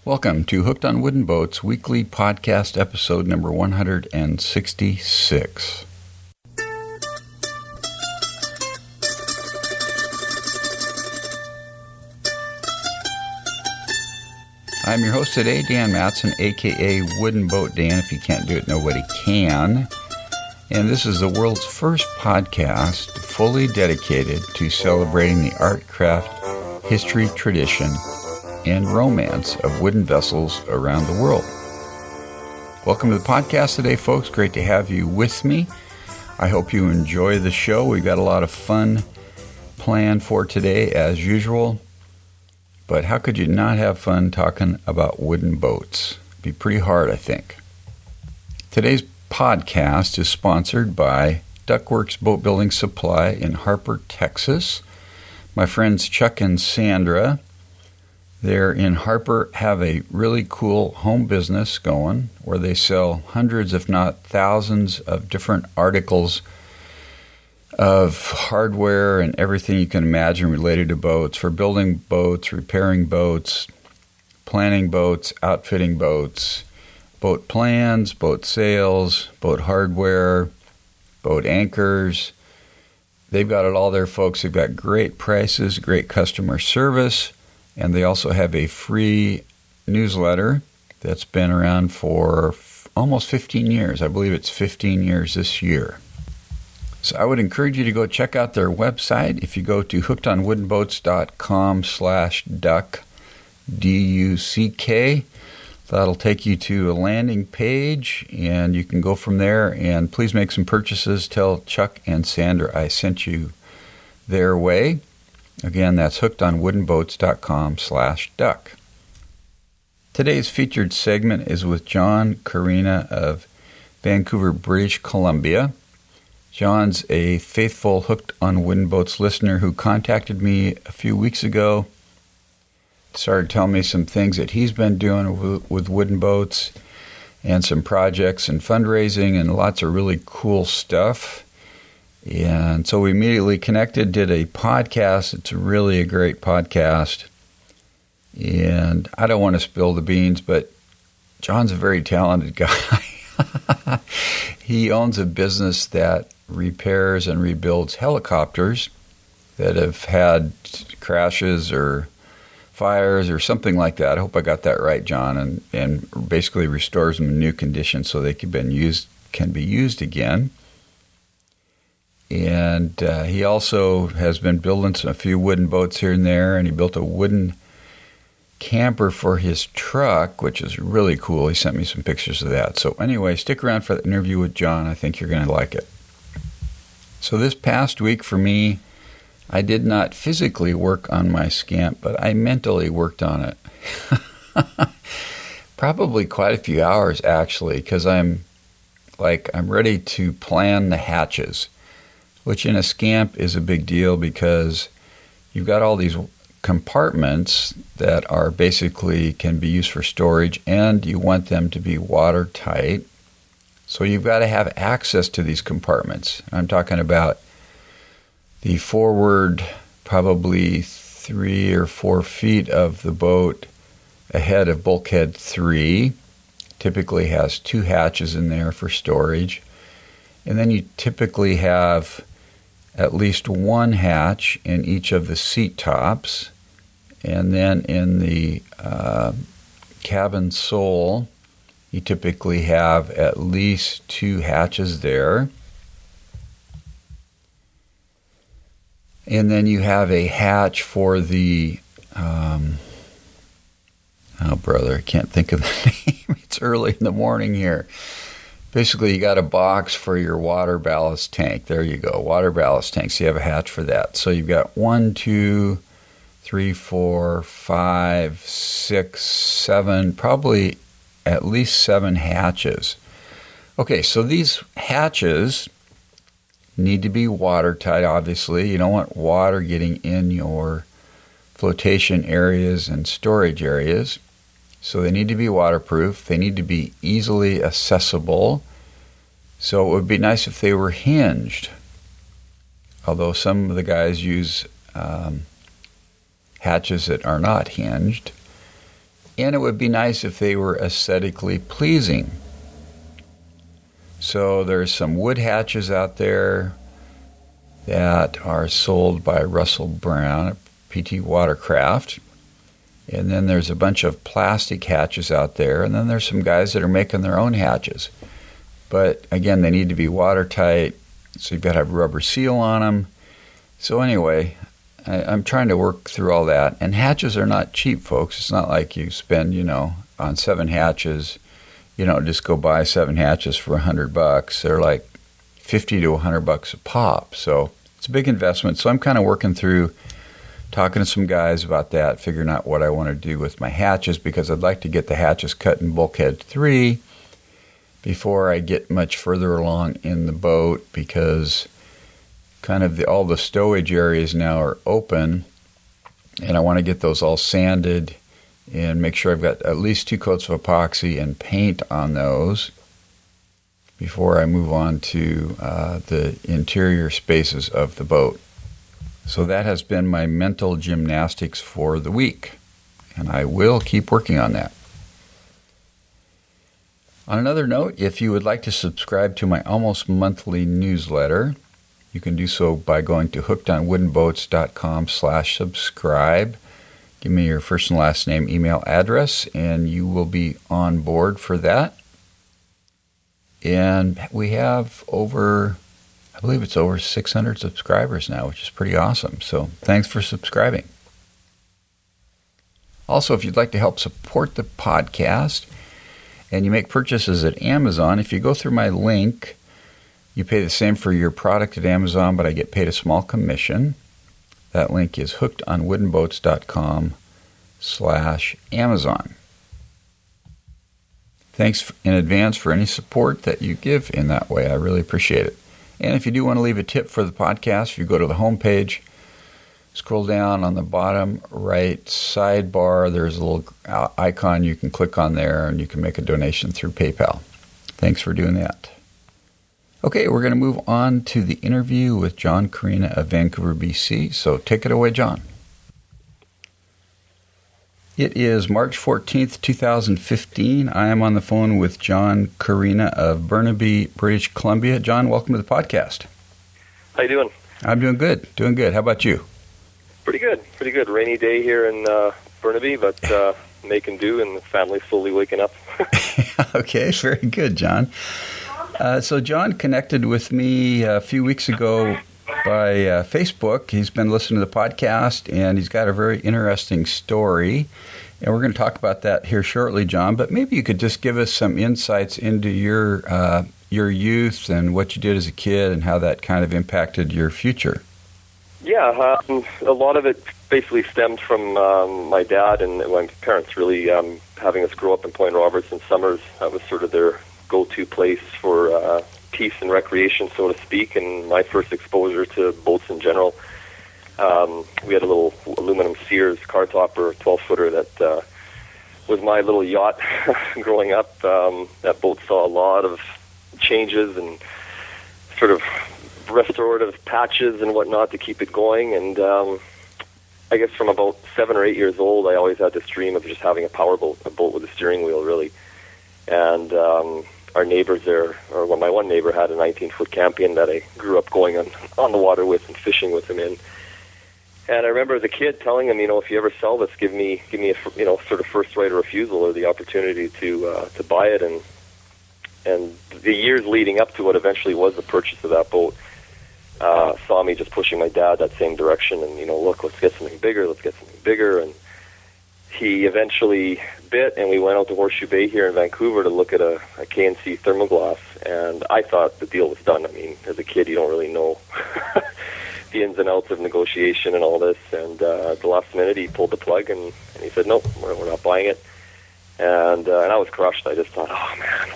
Welcome to Hooked on Wooden Boats weekly podcast episode number 166. I'm your host today, Dan Matson, aka Wooden Boat Dan. If you can't do it, nobody can. And this is the world's first podcast fully dedicated to celebrating the art, craft, history, tradition, and romance of wooden vessels around the world. Welcome to the podcast today, folks. Great to have you with me. I hope you enjoy the show. We've got a lot of fun planned for today, as usual. But how could you not have fun talking about wooden boats? It'd be pretty hard, I think. Today's podcast is sponsored by Duckworks Boat Building Supply in Harper, Texas. My friends Chuck and Sandra, they're in Harper, have a really cool home business going where they sell hundreds, if not thousands, of different articles of hardware and everything you can imagine related to boats, for building boats, repairing boats, planning boats, outfitting boats, boat plans, boat sales, boat hardware, boat anchors. They've got it all there, folks. They've got great prices, great customer service. And they also have a free newsletter that's been around for almost 15 years. I believe it's 15 years this year. So I would encourage you to go check out their website. If you go to hookedonwoodenboats.com/duck, D-U-C-K, that'll take you to a landing page, and you can go from there. And please make some purchases. Tell Chuck and Sandra I sent you their way. Again, that's hookedonwoodenboats.com/duck. Today's featured segment is with John Carinha of Vancouver, British Columbia. John's a faithful Hooked on Wooden Boats listener who contacted me a few weeks ago, started telling me some things that he's been doing with wooden boats and some projects and fundraising and lots of really cool stuff. And so we immediately connected, did a podcast. It's really a great podcast. And I don't want to spill the beans, but John's a very talented guy. He owns a business that repairs and rebuilds helicopters that have had crashes or fires or something like that. I hope I got that right, John. And basically restores them in new condition so they can be used again. And he also has been building a few wooden boats here and there, and he built a wooden camper for his truck, which is really cool. He sent me some pictures of that. So anyway, stick around for the interview with John. I think you're going to like it. So this past week for me, I did not physically work on my scamp, but I mentally worked on it. Probably quite a few hours, actually, because I'm ready to plan the hatches, which in a scamp is a big deal because you've got all these compartments that are basically can be used for storage, and you want them to be watertight. So you've got to have access to these compartments. I'm talking about the forward probably 3 or 4 feet of the boat ahead of bulkhead 3. Typically has 2 hatches in there for storage. And then you typically have at least 1 hatch in each of the seat tops. And then in the cabin sole, you typically have at least 2 hatches there. And then you have a hatch for the, I can't think of the name. It's early in the morning here. Basically, you got a box for your water ballast tank. There you go, water ballast tank. So you have a hatch for that. So you've got 1, 2, 3, 4, 5, 6, 7, probably at least 7 hatches. Okay, so these hatches need to be watertight, obviously. You don't want water getting in your flotation areas and storage areas. So they need to be waterproof. They need to be easily accessible. So it would be nice if they were hinged. Although some of the guys use hatches that are not hinged. And it would be nice if they were aesthetically pleasing. So there's some wood hatches out there that are sold by Russell Brown at PT Watercraft. And then there's a bunch of plastic hatches out there. And then there's some guys that are making their own hatches. But again, they need to be watertight. So you've got to have a rubber seal on them. So anyway, I'm trying to work through all that. And hatches are not cheap, folks. It's not like you spend, on 7 hatches, just go buy 7 hatches for $100. They're like $50 to $100 a pop. So it's a big investment. So I'm kind of working through talking to some guys about that, figuring out what I want to do with my hatches, because I'd like to get the hatches cut in bulkhead 3 before I get much further along in the boat, because kind of all the stowage areas now are open, and I want to get those all sanded and make sure I've got at least 2 coats of epoxy and paint on those before I move on to the interior spaces of the boat. So that has been my mental gymnastics for the week, and I will keep working on that. On another note, if you would like to subscribe to my almost monthly newsletter, you can do so by going to hookedonwoodenboats.com/subscribe. Give me your first and last name, email address, and you will be on board for that. And we have over 600 subscribers now, which is pretty awesome. So thanks for subscribing. Also, if you'd like to help support the podcast and you make purchases at Amazon, if you go through my link, you pay the same for your product at Amazon, but I get paid a small commission. That link is hookedonwoodenboats.com/Amazon. Thanks in advance for any support that you give in that way. I really appreciate it. And if you do want to leave a tip for the podcast, if you go to the homepage, scroll down on the bottom right sidebar, there's a little icon you can click on there, and you can make a donation through PayPal. Thanks for doing that. Okay, we're going to move on to the interview with John Carinha of Vancouver, BC. So take it away, John. It is March 14th, 2015. I am on the phone with John Carinha of Burnaby, British Columbia. John, welcome to the podcast. How you doing? I'm doing good. How about you? Pretty good. Rainy day here in Burnaby, but making do, and the family's slowly waking up. Okay, very good, John. So John connected with me a few weeks ago by Facebook. He's been listening to the podcast, and he's got a very interesting story. And we're going to talk about that here shortly, John. But maybe you could just give us some insights into your youth and what you did as a kid and how that kind of impacted your future. Yeah, a lot of it basically stemmed from my dad and my parents really having us grow up in Point Roberts and Summers. That was sort of their go-to place for peace and recreation, so to speak, and my first exposure to boats in general. We had a little aluminum Sears car topper, 12-footer that was my little yacht growing up. That boat saw a lot of changes and sort of restorative patches and whatnot to keep it going. And I guess from about 7 or 8 years old, I always had this dream of just having a powerboat, a boat with a steering wheel, really. And our neighbors there, or my one neighbor had a 19-foot Campion that I grew up going on the water with and fishing with him in. And I remember as a kid telling him, if you ever sell this, give me a sort of first right of refusal or the opportunity to buy it. And the years leading up to what eventually was the purchase of that boat saw me just pushing my dad that same direction. And look, let's get something bigger. And he eventually bit, and we went out to Horseshoe Bay here in Vancouver to look at a K&C thermoglass, and I thought the deal was done. I mean, as a kid, you don't really know the ins and outs of negotiation and all this, and at the last minute, he pulled the plug, and he said, nope, we're not buying it. And I was crushed. I just thought, oh, man,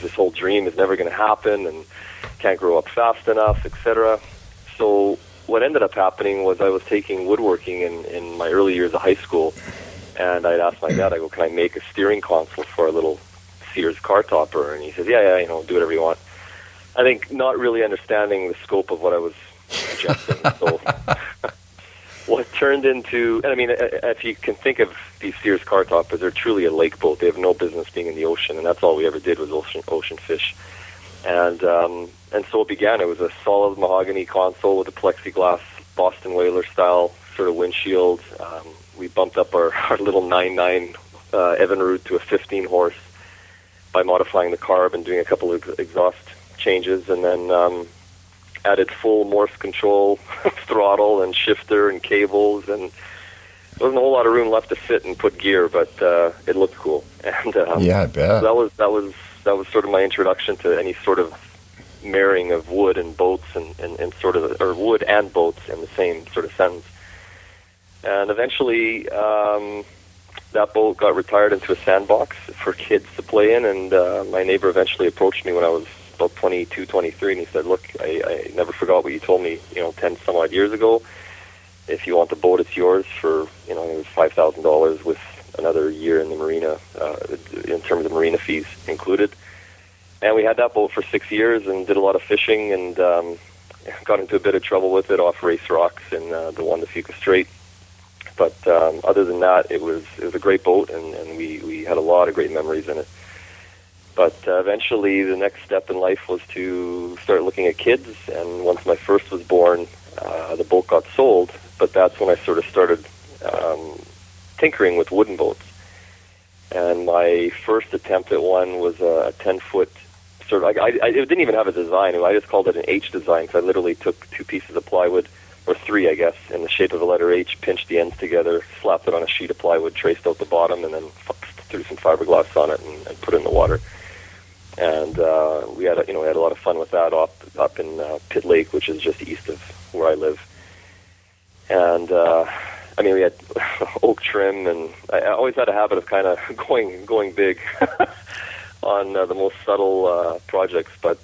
this whole dream is never going to happen, and can't grow up fast enough, etc. So what ended up happening was I was taking woodworking in my early years of high school, and I'd asked my dad, I go, can I make a steering console for a little Sears car topper? And he said, yeah, do whatever you want. I think not really understanding the scope of what I was suggesting. what turned into, and I mean, if you can think of these Sears car toppers, they're truly a lake boat. They have no business being in the ocean, and that's all we ever did was ocean fish. And so it began. It was a solid mahogany console with a plexiglass Boston Whaler style sort of windshield. We bumped up our little 9.9 Evinrude to a 15 horse by modifying the carb and doing a couple of exhaust changes, and then added full Morse control throttle and shifter and cables, and there wasn't a whole lot of room left to fit and put gear, but it looked cool. And yeah, I bet. So that was sort of my introduction to any sort of marrying of wood and boats and sort of, or wood and boats in the same sort of sentence. And eventually, that boat got retired into a sandbox for kids to play in, and my neighbor eventually approached me when I was about 22, 23, and he said, look, I never forgot what you told me, 10 some odd years ago. If you want the boat, it's yours for, it was $5,000 with another year in the marina, in terms of marina fees included. And we had that boat for 6 years and did a lot of fishing, and got into a bit of trouble with it off Race Rocks in the Juan de Fuca Strait. But other than that, it was a great boat, and we had a lot of great memories in it. But eventually, the next step in life was to start looking at kids, and once my first was born, the boat got sold. But that's when I sort of started tinkering with wooden boats. And my first attempt at one was a 10-foot sort of, it didn't even have a design. I just called it an H design, because I literally took 2 pieces of plywood, or 3, I guess, in the shape of a letter H, pinched the ends together, slapped it on a sheet of plywood, traced out the bottom, and then threw some fiberglass on it and put it in the water. And we had a lot of fun with that up in Pitt Lake, which is just east of where I live. And we had oak trim, and I always had a habit of kind of going big on the most subtle projects, but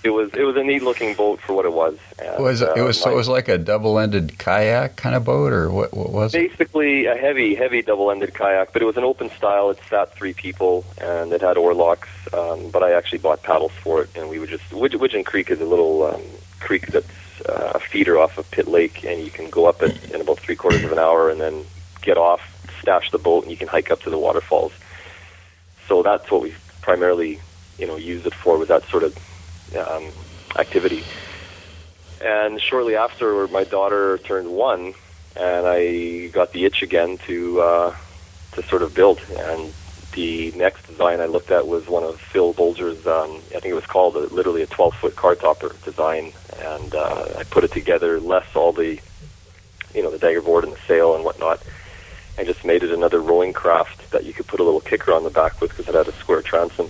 it was a neat looking boat for what it was. And, it was like a double-ended kayak kind of boat, or what was it? Basically a heavy double-ended kayak, but it was an open style. It sat 3 people, and it had oar locks. But I actually bought paddles for it, and we would just Widgeon Creek is a little creek that's a feeder off of Pitt Lake, and you can go up it in about 3/4 of an hour, and then get off, stash the boat, and you can hike up to the waterfalls. So that's what we primarily, used it for, was that sort of activity. And shortly after, my daughter turned 1, and I got the itch again to sort of build. And the next design I looked at was one of Phil Bolger's, I think it was called literally a 12-foot car topper design. And I put it together, less all the, the dagger board and the sail and whatnot. I just made it another rowing craft that you could put a little kicker on the back with, because it had a square transom.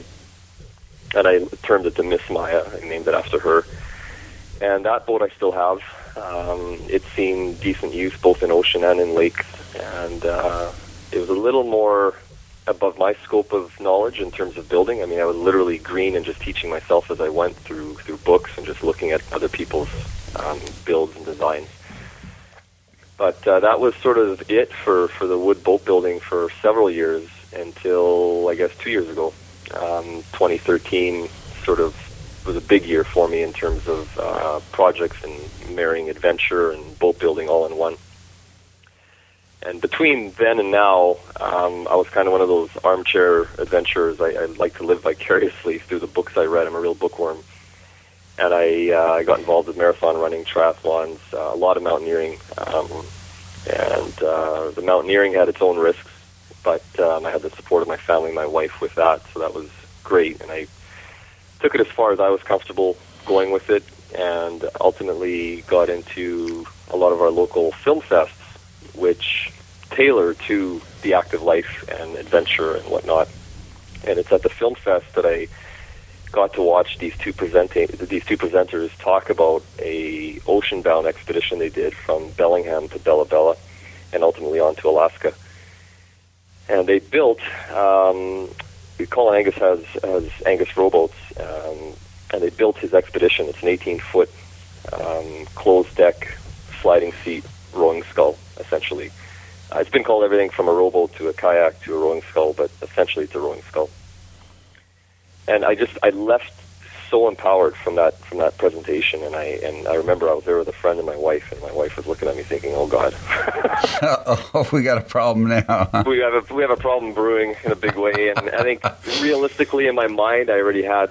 And I termed it the Miss Maya. I named it after her. And that boat I still have. It's seen decent use both in ocean and in lakes. And it was a little more above my scope of knowledge in terms of building. I mean, I was literally green and just teaching myself as I went through books and just looking at other people's builds and designs. But that was sort of it for the wood boat building for several years until, I guess, 2 years ago. 2013 sort of was a big year for me in terms of projects and marrying adventure and boat building all in one. And between then and now, I was kind of one of those armchair adventurers. I like to live vicariously through the books I read. I'm a real bookworm. And I got involved with marathon running, triathlons, a lot of mountaineering. And the mountaineering had its own risks, but I had the support of my family, my wife with that, so that was great. And I took it as far as I was comfortable going with it, and ultimately got into a lot of our local film fests, which tailor to the active life and adventure and whatnot. And it's at the film fest that I got to watch these two presenters talk about a ocean-bound expedition they did from Bellingham to Bella Bella and ultimately on to Alaska. And they built, Colin Angus has Angus rowboats, and they built his expedition. It's an 18-foot closed deck, sliding seat, rowing scull, essentially. It's been called everything from a rowboat to a kayak to a rowing scull, but essentially it's a rowing scull. And I left so empowered from that presentation, and I remember I was there with a friend and my wife was looking at me thinking, "Oh God, oh, we got a problem now." we have a problem brewing in a big way." And I think realistically in my mind, I already had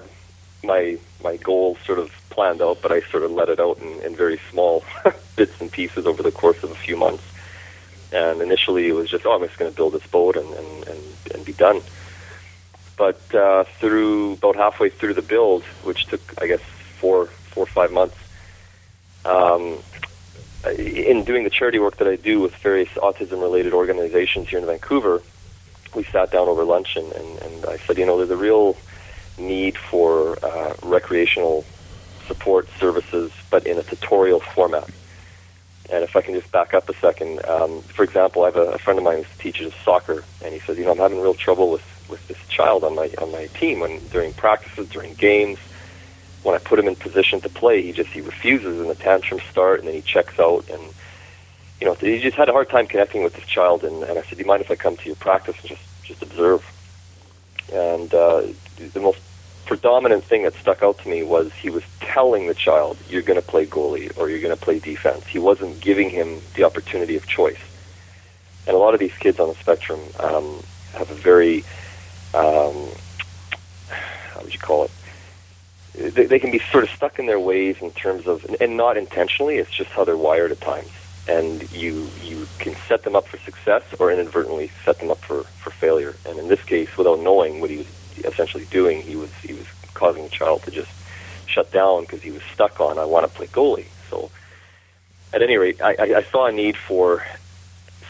my goals sort of planned out, but I sort of let it out in very small bits and pieces over the course of a few months. And initially, it was just, I'm just going to build this boat and be done. But through about halfway through the build, which took, I guess, 4 or 5 months, in doing the charity work that I do with various autism-related organizations here in Vancouver, we sat down over lunch and I said, there's a real need for recreational support services, but in a tutorial format. And if I can just back up a second, for example, I have a friend of mine who teaches soccer, and he says, I'm having real trouble with this child on my team when during practices, during games, when I put him in position to play, he refuses, and the tantrums start, and then he checks out, and he just had a hard time connecting with this child. And I said, do you mind if I come to your practice and just observe? And the most predominant thing that stuck out to me was he was telling the child, you're going to play goalie or you're going to play defense. He wasn't giving him the opportunity of choice. And a lot of these kids on the spectrum have a very, how would you call it? They can be sort of stuck in their ways in terms of, and not intentionally, it's just how they're wired at times. And you can set them up for success or inadvertently set them up for failure. And in this case, without knowing what he was essentially doing, he was causing the child to just shut down because he was stuck on, I want to play goalie. So at any rate, I saw a need for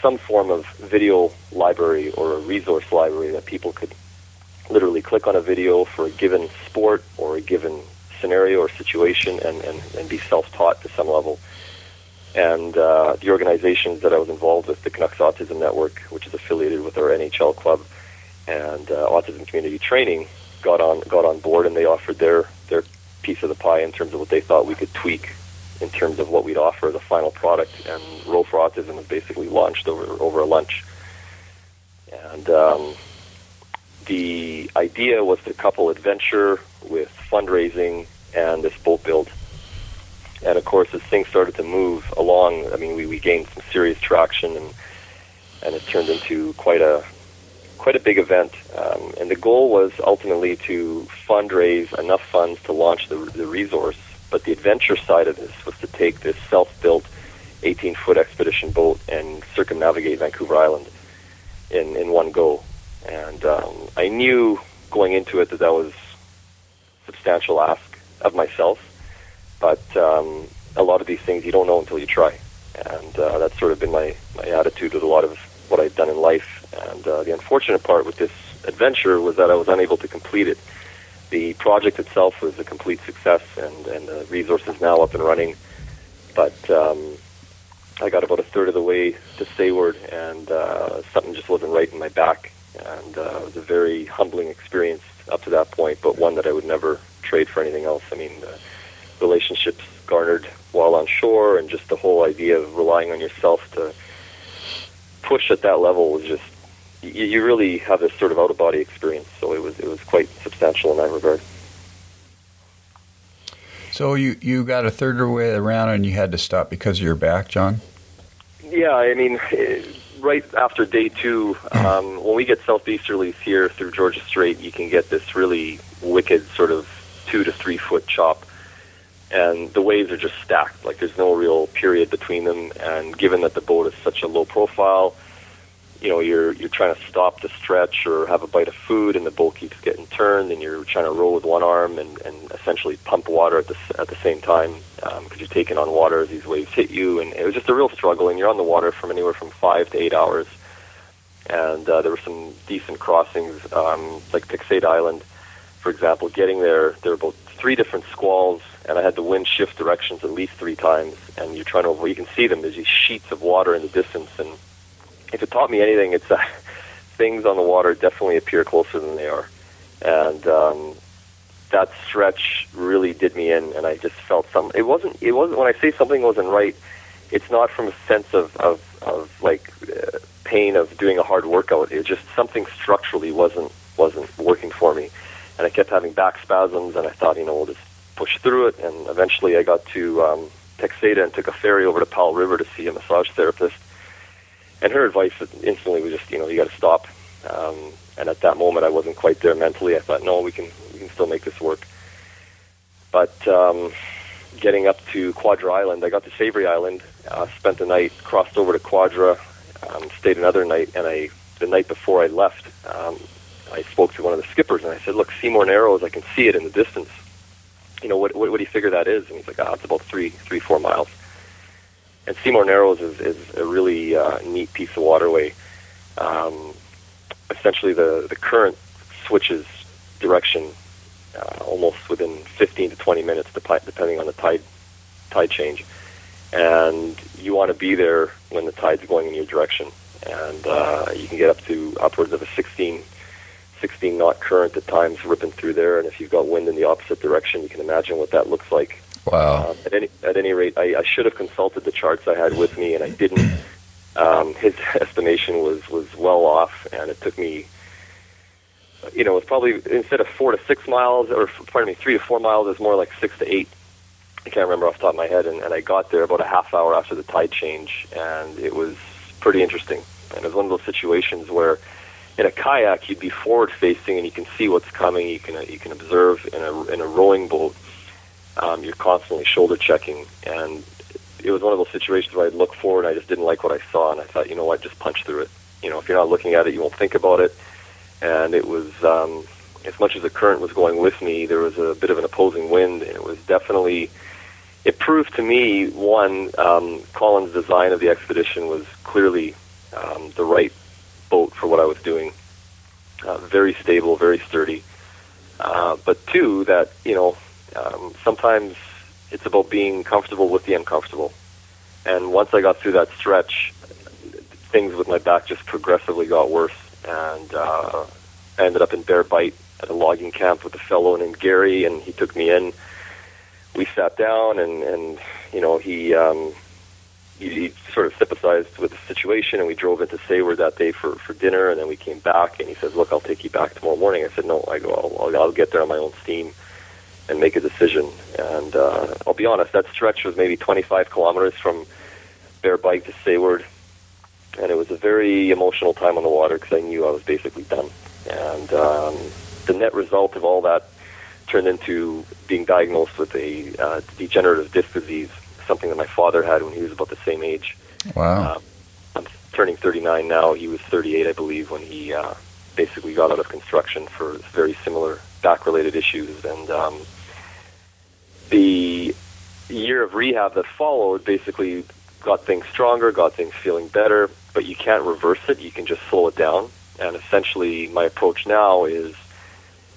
some form of video library or a resource library that people could literally click on a video for a given sport or a given scenario or situation and be self-taught to some level. And the organizations that I was involved with, the Canucks Autism Network, which is affiliated with our NHL club, and Autism Community Training, got on board, and they offered their piece of the pie in terms of what they thought we could tweak in terms of what we'd offer as a final product. And Row for Autism was basically launched over a lunch. And the idea was to couple adventure with fundraising and this boat build. And of course, as things started to move along, we gained some serious traction, and it turned into quite a big event. And the goal was ultimately to fundraise enough funds to launch the resource. But the adventure side of this was to take this self-built 18-foot expedition boat and circumnavigate Vancouver Island in one go. And I knew going into it that was a substantial ask of myself. But a lot of these things you don't know until you try. And that's sort of been my attitude with a lot of what I've done in life. And the unfortunate part with this adventure was that I was unable to complete it. The project itself was a complete success, and the resource is now up and running. But I got about a third of the way to Sayward, and something just wasn't right in my back. And it was a very humbling experience up to that point, but one that I would never trade for anything else. The relationships garnered while on shore, and just the whole idea of relying on yourself to push at that level was just, you really have this sort of out-of-body experience. So it was quite substantial in that regard. So you got a third of the way around and you had to stop because of your back, John? Yeah, right after day 2, when we get southeasterlies here through Georgia Strait, you can get this really wicked sort of 2 to 3 foot chop. And the waves are just stacked. Like, there's no real period between them. And given that the boat is such a low profile, you're trying to stop to stretch or have a bite of food, and the boat keeps getting turned, and you're trying to row with one arm and essentially pump water at the same time because you're taking on water as these waves hit you. And it was just a real struggle. And you're on the water from anywhere from 5 to 8 hours. And there were some decent crossings, like Pixade Island, for example. Getting there were about 3 different squalls, and I had the wind shift directions at least 3 times, and you're trying to, you can see them, there's these sheets of water in the distance, and if it taught me anything, it's that things on the water definitely appear closer than they are. And that stretch really did me in, and I just felt something. It wasn't when I say something wasn't right, it's not from a sense of pain of doing a hard workout. It just, something structurally wasn't working for me. and I kept having back spasms, and I thought, we'll just push through it, and eventually I got to Texada and took a ferry over to Powell River to see a massage therapist, and her advice instantly was just, you got to stop, and at that moment I wasn't quite there mentally. I thought, no, we can still make this work. But getting up to Quadra Island, I got to Savory Island, spent the night, crossed over to Quadra, stayed another night, and the night before I left, I spoke to one of the skippers, and I said, look, Seymour Narrows, I can see it in the distance. What do you figure that is? And he's like, it's about 4 miles. And Seymour Narrows is a really neat piece of waterway. Essentially, the current switches direction almost within 15 to 20 minutes, depending on the tide change. And you want to be there when the tide's going in your direction. And you can get up to upwards of a 16 knot current at times ripping through there, and if you've got wind in the opposite direction, you can imagine what that looks like. Wow. At any rate, I should have consulted the charts I had with me, and I didn't. His estimation was well off, and it took me, it was probably, instead of 4 to 6 miles, or 3 to 4 miles, it was more like 6 to 8. I can't remember off the top of my head, and I got there about a half hour after the tide change, and it was pretty interesting. And it was one of those situations where in a kayak, you'd be forward-facing, and you can see what's coming. You can observe. In a rowing boat, you're constantly shoulder-checking. And it was one of those situations where I'd look forward, and I just didn't like what I saw, and I thought, what, just punch through it. If you're not looking at it, you won't think about it. And it was, as much as the current was going with me, there was a bit of an opposing wind, and it was definitely, it proved to me, one, Colin's design of the expedition was clearly the right boat for what I was doing. Very stable, very sturdy. But two, that, sometimes it's about being comfortable with the uncomfortable. And once I got through that stretch, things with my back just progressively got worse. And I ended up in Bear Bight at a logging camp with a fellow named Gary, and he took me in. We sat down, and he sort of sympathized with the situation, and we drove into Seaward that day for dinner, and then we came back, and he said, look, I'll take you back tomorrow morning. I said, no. I'll get there on my own steam and make a decision. And I'll be honest, that stretch was maybe 25 kilometers from Bear Bight to Seaward, and it was a very emotional time on the water because I knew I was basically done. And the net result of all that turned into being diagnosed with a degenerative disc disease, something that my father had when he was about the same age. Wow. I'm turning 39 now. He was 38, I believe, when he basically got out of construction for very similar back-related issues. And the year of rehab that followed basically got things stronger, got things feeling better, but you can't reverse it. You can just slow it down. And essentially my approach now is,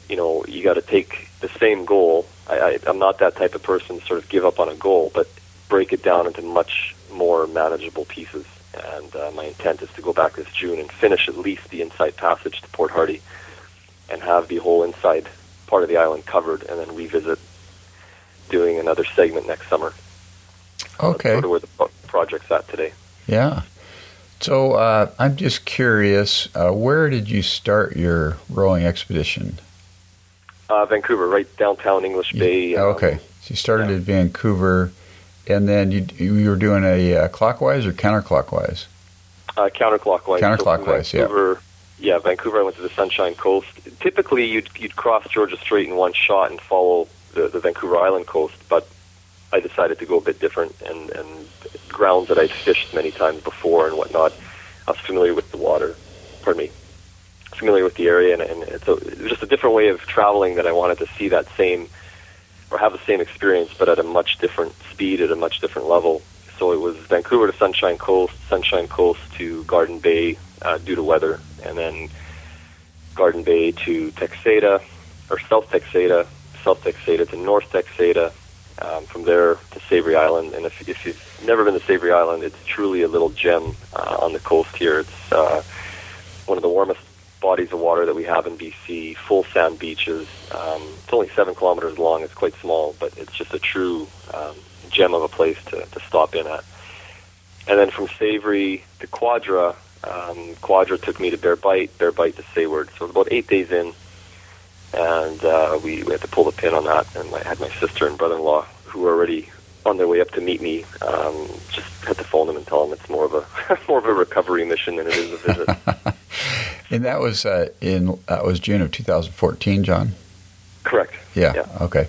you got to take the same goal. I'm not that type of person to sort of give up on a goal, but break it down into much more manageable pieces. And my intent is to go back this June and finish at least the inside passage to Port Hardy and have the whole inside part of the island covered, and then revisit doing another segment next summer. Okay. That's sort of where the project's at today. Yeah. So I'm just curious, where did you start your rowing expedition? Vancouver, right downtown English Bay. Okay. So you started at Vancouver, and then you were doing a clockwise or counterclockwise? Counterclockwise. Counterclockwise, so Vancouver, yeah. Vancouver, I went to the Sunshine Coast. Typically, you'd cross Georgia Strait in one shot and follow the Vancouver Island coast, but I decided to go a bit different, and grounds that I'd fished many times before and whatnot. I was familiar with the water. Familiar with the area, and it was just a different way of traveling that I wanted to see that same, or have the same experience, but at a much different speed, at a much different level. So it was Vancouver to Sunshine Coast to Garden Bay due to weather, and then Garden Bay to Texada, or South Texada to North Texada, from there to Savory Island. And if you've never been to Savory Island, it's truly a little gem on the coast here. It's one of the warmest bodies of water that we have in BC, full sand beaches. It's only 7 kilometers long. It's quite small, but it's just a true gem of a place to stop in at. And then from Savory to Quadra, Quadra took me to Bear Bight to Seaward. So it was about 8 days in. and we had to pull the pin on that. And I had my sister and brother-in-law who were already on their way up to meet me. Just had to phone them and tell them it's more of a recovery mission than it is a visit. And that was June of 2014, John? Correct. Yeah. Okay.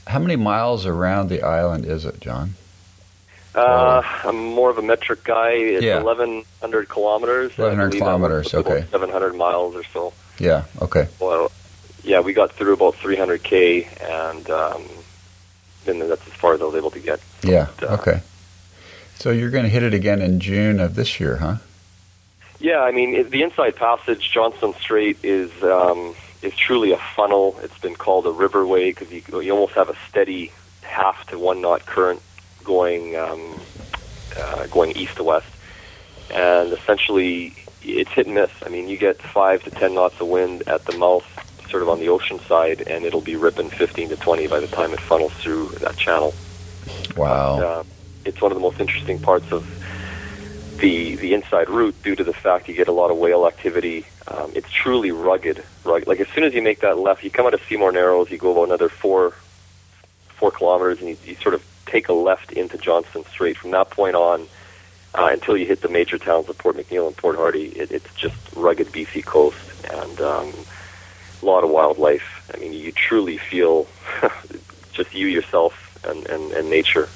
How many miles around the island is it, John? I'm more of a metric guy. It's 1,100 kilometers. 1,100 kilometers, okay. About 700 miles or so. Yeah, okay. Well, yeah, we got through about 300K, and then that's as far as I was able to get. Yeah, okay. So you're going to hit it again in June of this year, huh? Yeah, I mean, the Inside Passage, Johnstone Strait, is truly a funnel. It's been called a riverway because you almost have a steady half to 1 knot current going east to west, and essentially it's hit and miss. I mean, you get 5 to 10 knots of wind at the mouth, sort of on the ocean side, and it'll be ripping 15 to 20 by the time it funnels through that channel. Wow. But, it's one of the most interesting parts of the inside route due to the fact you get a lot of whale activity. It's truly rugged. Like as soon as you make that left, you come out of Seymour Narrows, you go about another 4 kilometers, and you sort of take a left into Johnstone Strait. From that point on, until you hit the major towns of Port McNeill and Port Hardy, it's just rugged BC coast, and a lot of wildlife. I mean, you truly feel just you, yourself, and nature.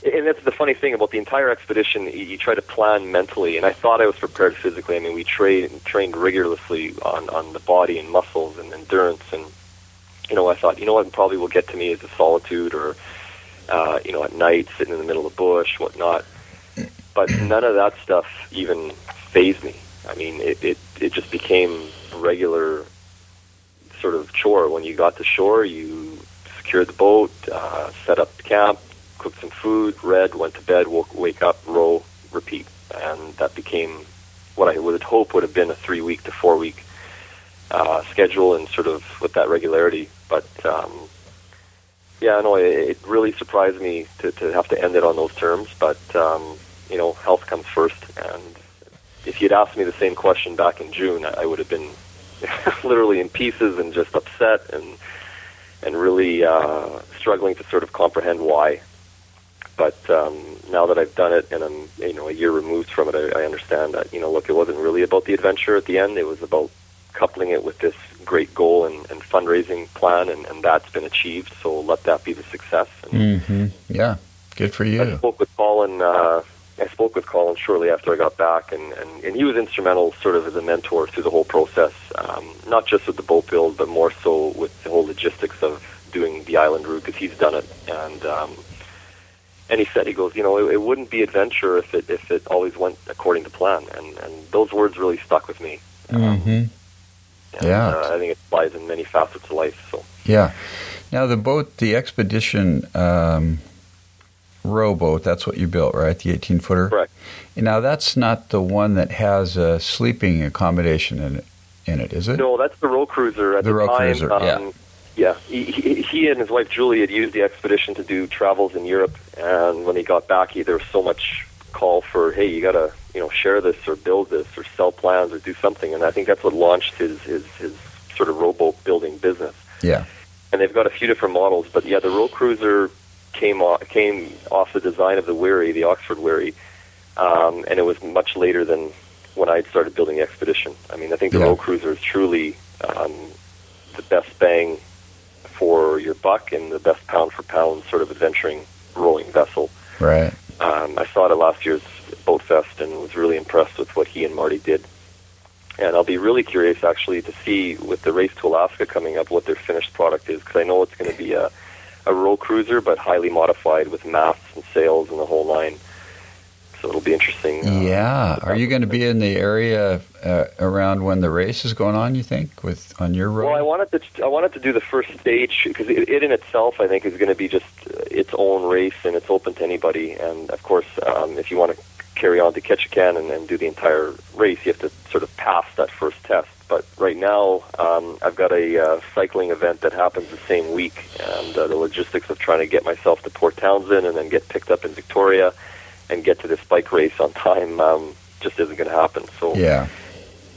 And that's the funny thing about the entire expedition. You try to plan mentally, and I thought I was prepared physically. I mean, we trained rigorously on the body and muscles and endurance, and I thought, what probably will get to me is the solitude, or at night sitting in the middle of the bush, whatnot. But none of that stuff even fazed me. I mean, it just became a regular sort of chore. When you got to shore, you secured the boat, set up camp, cooked some food, read, went to bed, wake up, row, repeat. And that became what I would hope would have been a 3-week to 4-week schedule, and sort of with that regularity. But it really surprised me to have to end it on those terms. But health comes first. And if you'd asked me the same question back in June, I would have been literally in pieces and just upset and really struggling to sort of comprehend why. But now that I've done it and I'm a year removed from it, I understand that look, it wasn't really about the adventure at the end. It was about coupling it with this great goal and fundraising plan, and that's been achieved. So let that be the success. And yeah, good for you. I spoke with Colin shortly after I got back, and he was instrumental, sort of as a mentor through the whole process. Not just with the boat build, but more so with the whole logistics of doing the island route, because he's done it. And he said, he goes, it wouldn't be adventure if it always went according to plan. And those words really stuck with me. I think it applies in many facets of life. So yeah. Now the expedition rowboat, that's what you built, right? The 18-footer? Correct. Now that's not the one that has a sleeping accommodation in it, is it? No, that's the row cruiser. At the row cruiser, yeah. Yeah, he and his wife Julie had used the expedition to do travels in Europe, and when he got back, there was so much call for, hey, you got to share this or build this or sell plans or do something, and I think that's what launched his sort of rowboat building business. Yeah, and they've got a few different models, but yeah, the row cruiser came off the design of the Wherry, the Oxford Wherry, and it was much later than when I started building the expedition. I mean, I think the row cruiser is truly the best bang for your buck and the best pound for pound sort of adventuring rowing vessel. Right. I saw it at last year's Boat Fest and was really impressed with what he and Marty did. And I'll be really curious actually to see with the race to Alaska coming up what their finished product is, because I know it's going to be a row cruiser but highly modified with masts and sails and the whole line. So it'll be interesting. Are you going to be in the area around when the race is going on, you think, on your road? Well, I wanted to do the first stage, because it in itself, I think, is going to be just its own race, and it's open to anybody. And, of course, if you want to carry on to Ketchikan and do the entire race, you have to sort of pass that first test. But right now, I've got a cycling event that happens the same week, and the logistics of trying to get myself to Port Townsend and then get picked up in Victoria and get to this bike race on time just isn't going to happen. So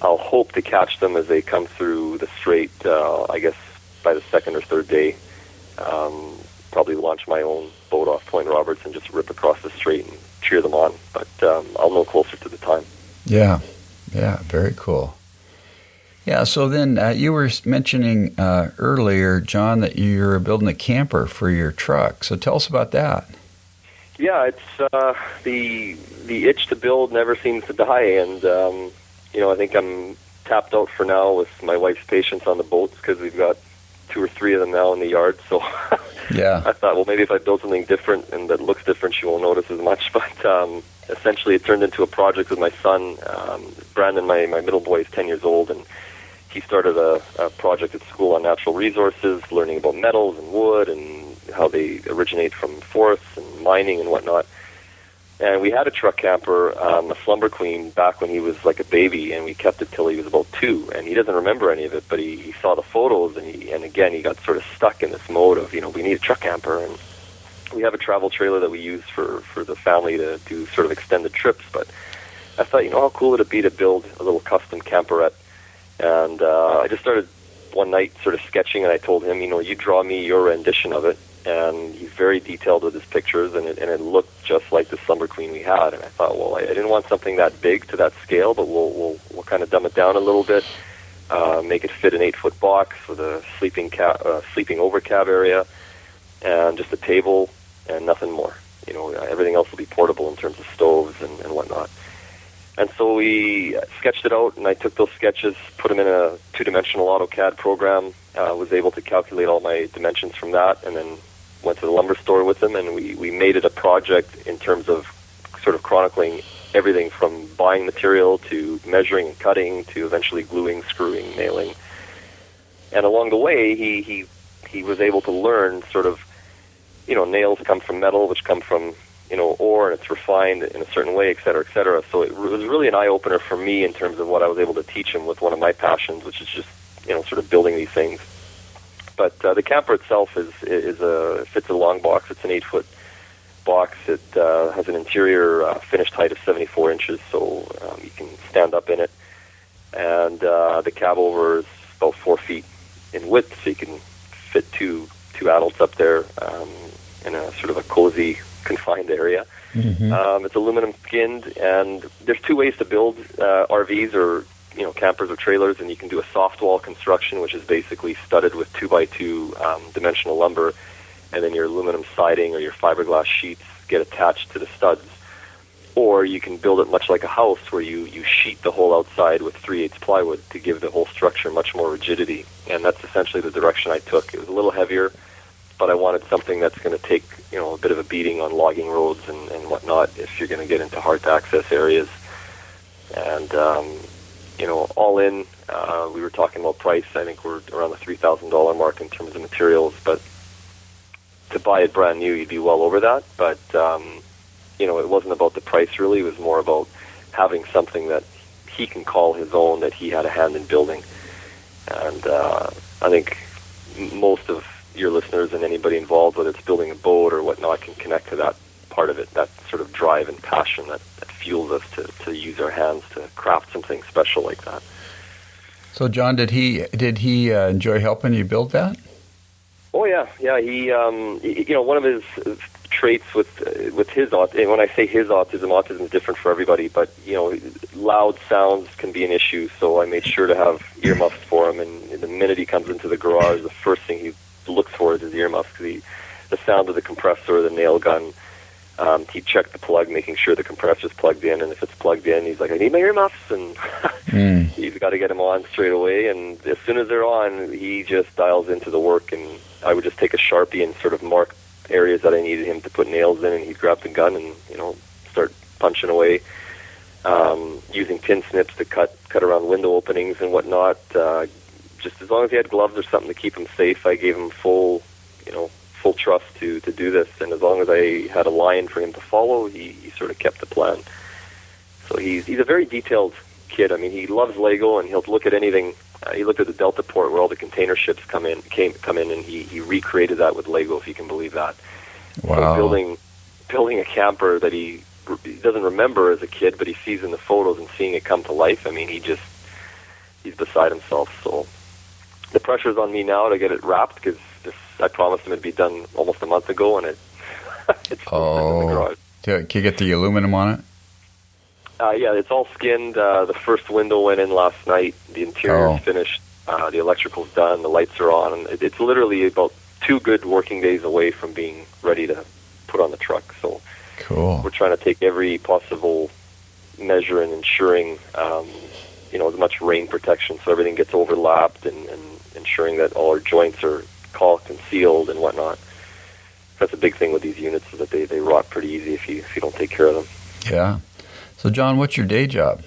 I'll hope to catch them as they come through the strait, I guess, by the second or third day. Probably launch my own boat off Point Roberts and just rip across the strait and cheer them on. But I'll know closer to the time. Yeah, very cool. Yeah, so then you were mentioning earlier, John, that you're building a camper for your truck. So tell us about that. Yeah, it's the itch to build never seems to die, and I think I'm tapped out for now with my wife's patience on the boats because we've got 2 or 3 of them now in the yard. So yeah, I thought, well, maybe if I build something different and that looks different, she won't notice as much. But essentially, it turned into a project with my son. Brandon, my middle boy, is 10 years old, and he started a project at school on natural resources, learning about metals and wood and how they originate from forests and mining and whatnot. And we had a truck camper, a Slumber Queen, back when he was like a baby, and we kept it till he was about 2. And he doesn't remember any of it, but he saw the photos, and again, he got sort of stuck in this mode of, we need a truck camper. And we have a travel trailer that we use for the family to do sort of extended trips. But I thought, how cool would it be to build a little custom camperette? And I just started one night sort of sketching, and I told him, you draw me your rendition of it. And he's very detailed with his pictures, and it looked just like the Slumber Queen we had. And I thought, well, I didn't want something that big to that scale, but we'll kind of dumb it down a little bit, make it fit an 8-foot box with a sleeping over cab area, and just a table and nothing more. Everything else will be portable in terms of stoves and whatnot. And so we sketched it out, and I took those sketches, put them in a 2-dimensional AutoCAD program, was able to calculate all my dimensions from that, and then went to the lumber store with them, and we made it a project in terms of sort of chronicling everything from buying material to measuring and cutting to eventually gluing, screwing, nailing. And along the way, he was able to learn sort of, nails come from metal, which come from ore, and it's refined in a certain way, et cetera, et cetera. So it was really an eye-opener for me in terms of what I was able to teach him with one of my passions, which is just, sort of building these things. But the camper itself fits a long box. It's an 8-foot box. It has an interior finished height of 74 inches, so you can stand up in it. And the cab over is about 4 feet in width, so you can fit two adults up there in a sort of a cozy, confined area. Mm-hmm. It's aluminum skinned, and there's 2 ways to build RVs or campers or trailers, and you can do a soft wall construction, which is basically studded with 2x2 dimensional lumber, and then your aluminum siding or your fiberglass sheets get attached to the studs. Or you can build it much like a house, where you sheet the whole outside with 3/8 plywood to give the whole structure much more rigidity. And that's essentially the direction I took. It was a little heavier, but I wanted something that's going to take a bit of a beating on logging roads and whatnot if you're going to get into hard-to-access areas. And all in, we were talking about price. I think we're around the $3,000 mark in terms of materials, but to buy it brand new, you'd be well over that. But it wasn't about the price really. It was more about having something that he can call his own, that he had a hand in building. And I think most of your listeners and anybody involved, whether it's building a boat or whatnot, can connect to that part of it, that sort of drive and passion that fuels us to use our hands to craft something special like that. So, John, did he enjoy helping you build that? Oh yeah. He one of his traits with his autism, and when I say his autism is different for everybody, but loud sounds can be an issue. So I made sure to have earmuffs for him, and the minute he comes into the garage, the first thing he looks for is his earmuffs, because the sound of the compressor or the nail gun. He'd check the plug, making sure the compressor's plugged in, and if it's plugged in, he's like, I need my earmuffs, and he's got to get them on straight away. And as soon as they're on, he just dials into the work, and I would just take a Sharpie and sort of mark areas that I needed him to put nails in, and he'd grab the gun and start punching away, using tin snips to cut around window openings and whatnot. Just as long as he had gloves or something to keep him safe, I gave him full trust to do this, and as long as I had a line for him to follow, he sort of kept the plan. So he's a very detailed kid. I mean, he loves Lego, and he'll look at anything. He looked at the Delta port where all the container ships come in, and he recreated that with Lego, if you can believe that. Wow. So building a camper that he doesn't remember as a kid, but he sees in the photos and seeing it come to life. I mean, he just he's beside himself. So the pressure's on me now to get it wrapped, because I promised him it'd be done almost a month ago, and it's still in the garage. Can you get the aluminum on it? Yeah, it's all skinned. The first window went in last night. The interior's finished. The electrical's done. The lights are on. And it's literally about 2 good working days away from being ready to put on the truck. So cool. We're trying to take every possible measure in ensuring, as much rain protection so everything gets overlapped, and ensuring that all our joints are caulked and sealed and whatnot. That's a big thing with these units, is that they rot pretty easy if you don't take care of them. Yeah. So, John, what's your day job?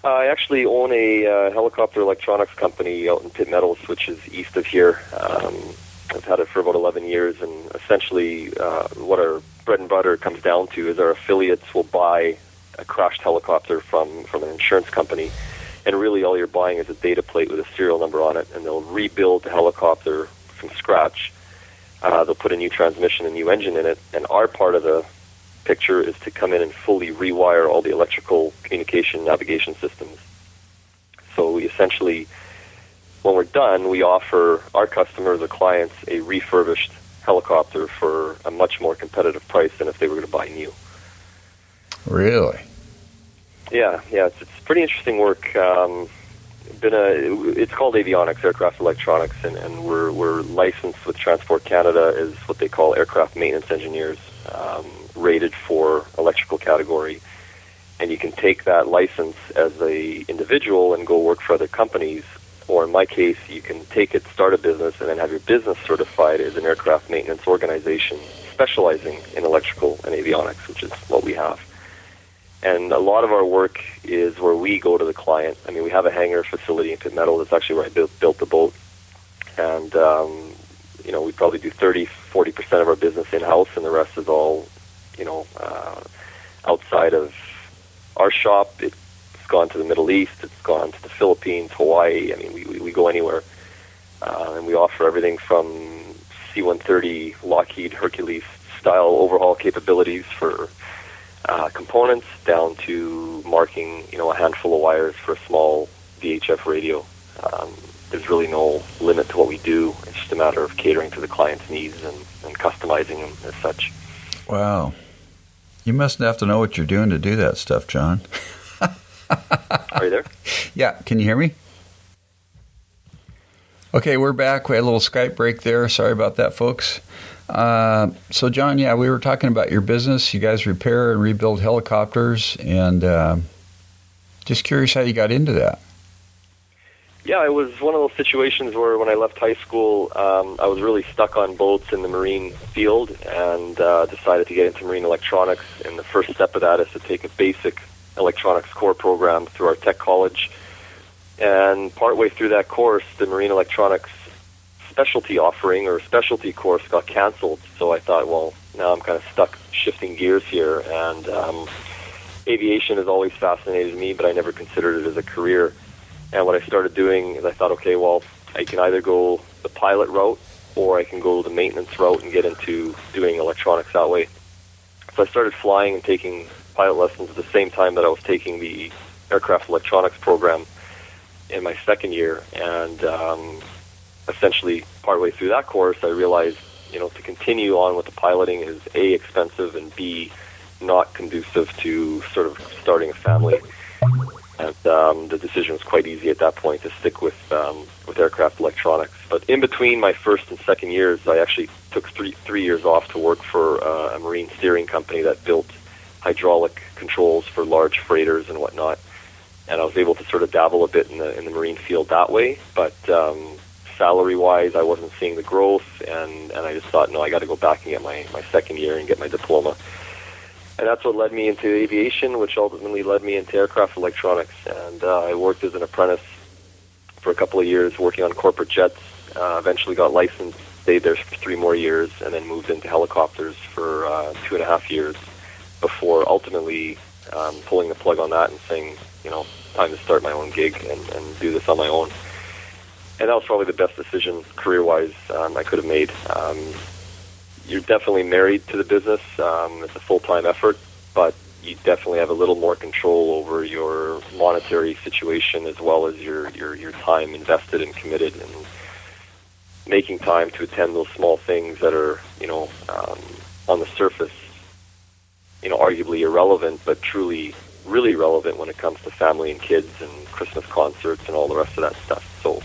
I actually own a helicopter electronics company out in Pitt Meadows, which is east of here. I've had it for about 11 years, and essentially what our bread and butter comes down to is our affiliates will buy a crashed helicopter from an insurance company, and really all you're buying is a data plate with a serial number on it, and they'll rebuild the helicopter from scratch. They'll put a new transmission, a new engine in it, and our part of the picture is to come in and fully rewire all the electrical communication navigation systems. So we essentially, when we're done, we offer our customers or clients a refurbished helicopter for a much more competitive price than if they were going to buy new. Really? Yeah, it's pretty interesting work. It's called avionics, aircraft electronics, and we're licensed with Transport Canada as what they call aircraft maintenance engineers, rated for electrical category. And you can take that license as a individual and go work for other companies, or in my case, you can take it, start a business, and then have your business certified as an aircraft maintenance organization specializing in electrical and avionics, which is what we have. And a lot of our work is where we go to the client. I mean, we have a hangar facility in Pitt Meadows. That's actually where I built the boat. And, we probably do 30-40% of our business in-house, and the rest is all, outside of our shop. It's gone to the Middle East. It's gone to the Philippines, Hawaii. I mean, we go anywhere. And we offer everything from C-130 Lockheed Hercules-style overhaul capabilities for components down to marking, a handful of wires for a small VHF radio. There's really no limit to what we do. It's just a matter of catering to the client's needs and customizing them as such. Wow. You must have to know what you're doing to do that stuff, John. Are you there? Yeah. Can you hear me? Okay, we're back. We had a little Skype break there. Sorry about that, folks. So, John, we were talking about your business. You guys repair and rebuild helicopters, and just curious how you got into that. Yeah, it was one of those situations where when I left high school, I was really stuck on boats in the marine field, and decided to get into marine electronics. And the first step of that is to take a basic electronics core program through our tech college. And partway through that course, the marine electronics specialty offering or specialty course got canceled. So I thought, well, now I'm kind of stuck shifting gears here. And aviation has always fascinated me, but I never considered it as a career. And what I started doing is I thought, okay, well, I can either go the pilot route or I can go the maintenance route and get into doing electronics that way. So I started flying and taking pilot lessons at the same time that I was taking the aircraft electronics program in my second year. And essentially, partway through that course, I realized, to continue on with the piloting is A, expensive, and B, not conducive to sort of starting a family. And the decision was quite easy at that point to stick with aircraft electronics. But in between my first and second years, I actually took three years off to work for a marine steering company that built hydraulic controls for large freighters and whatnot. And I was able to sort of dabble a bit in the marine field that way. But salary-wise, I wasn't seeing the growth, and I just thought, no, I got to go back and get my second year and get my diploma. And that's what led me into aviation, which ultimately led me into aircraft electronics. And I worked as an apprentice for a couple of years working on corporate jets, eventually got licensed, stayed there for 3 more years, and then moved into helicopters for 2.5 years before ultimately pulling the plug on that and saying, time to start my own gig and do this on my own. And that was probably the best decision career-wise I could have made. You're definitely married to the business. It's a full-time effort, but you definitely have a little more control over your monetary situation as well as your time invested and committed, and making time to attend those small things that are, on the surface, arguably irrelevant, but truly really relevant when it comes to family and kids and Christmas concerts and all the rest of that stuff. So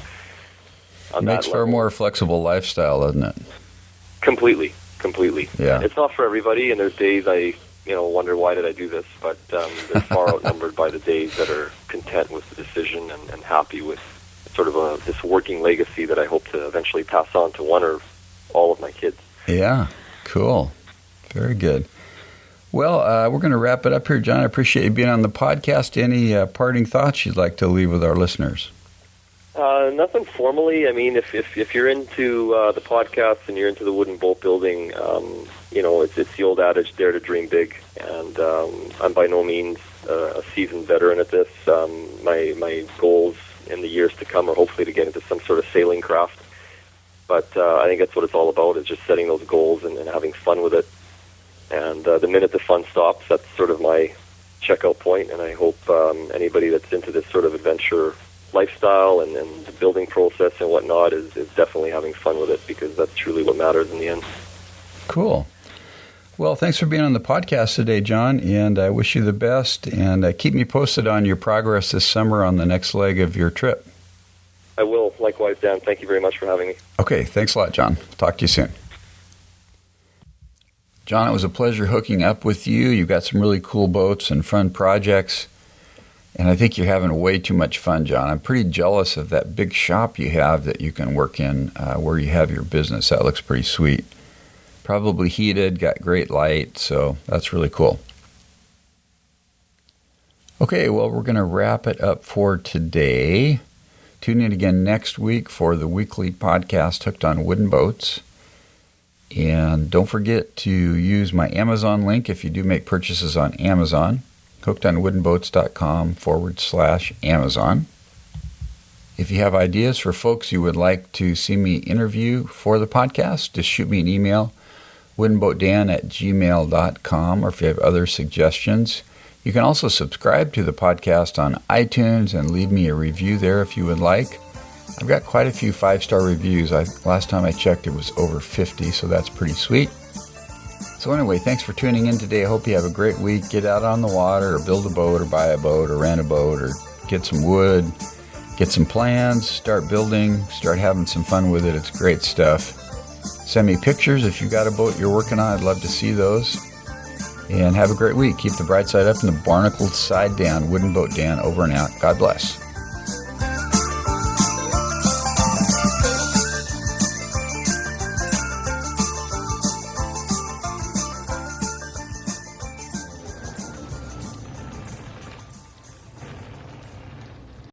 on makes for a more flexible lifestyle, doesn't it? Completely. Yeah. It's not for everybody, and there's days I wonder why did I do this, but they're far outnumbered by the days that are content with the decision and happy with sort of this working legacy that I hope to eventually pass on to one or all of my kids. Yeah, cool. Very good. Well, we're going to wrap it up here, John. I appreciate you being on the podcast. Any parting thoughts you'd like to leave with our listeners? Nothing formally. I mean, if you're into the podcast and you're into the wooden boat building, it's the old adage, dare to dream big. And I'm by no means a seasoned veteran at this. My goals in the years to come are hopefully to get into some sort of sailing craft. But I think that's what it's all about, is just setting those goals and having fun with it. And the minute the fun stops, that's sort of my checkout point. And I hope anybody that's into this sort of adventure lifestyle and the building process and whatnot is definitely having fun with it, because that's truly what matters in the end. Cool. Well, thanks for being on the podcast today, John, and I wish you the best, and keep me posted on your progress this summer on the next leg of your trip. I will. Likewise, Dan. Thank you very much for having me. Okay. Thanks a lot, John. Talk to you soon. John, it was a pleasure hooking up with you. You've got some really cool boats and fun projects, and I think you're having way too much fun, John. I'm pretty jealous of that big shop you have that you can work in where you have your business. That looks pretty sweet. Probably heated, got great light, so that's really cool. Okay, well, we're going to wrap it up for today. Tune in again next week for the weekly podcast, Hooked on Wooden Boats. And don't forget to use my Amazon link if you do make purchases on Amazon, hookedonwoodenboats.com/Amazon. If you have ideas for folks you would like to see me interview for the podcast, just shoot me an email, woodenboatdan@gmail.com, or if you have other suggestions. You can also subscribe to the podcast on iTunes and leave me a review there if you would like. I've got quite a few 5-star reviews. Last time I checked, it was over 50, so that's pretty sweet. So anyway, thanks for tuning in today. I hope you have a great week. Get out on the water, or build a boat, or buy a boat, or rent a boat, or get some wood, get some plans, start building, start having some fun with it. It's great stuff. Send me pictures if you've got a boat you're working on. I'd love to see those. And have a great week. Keep the bright side up and the barnacled side down. Wooden Boat Dan, over and out. God bless.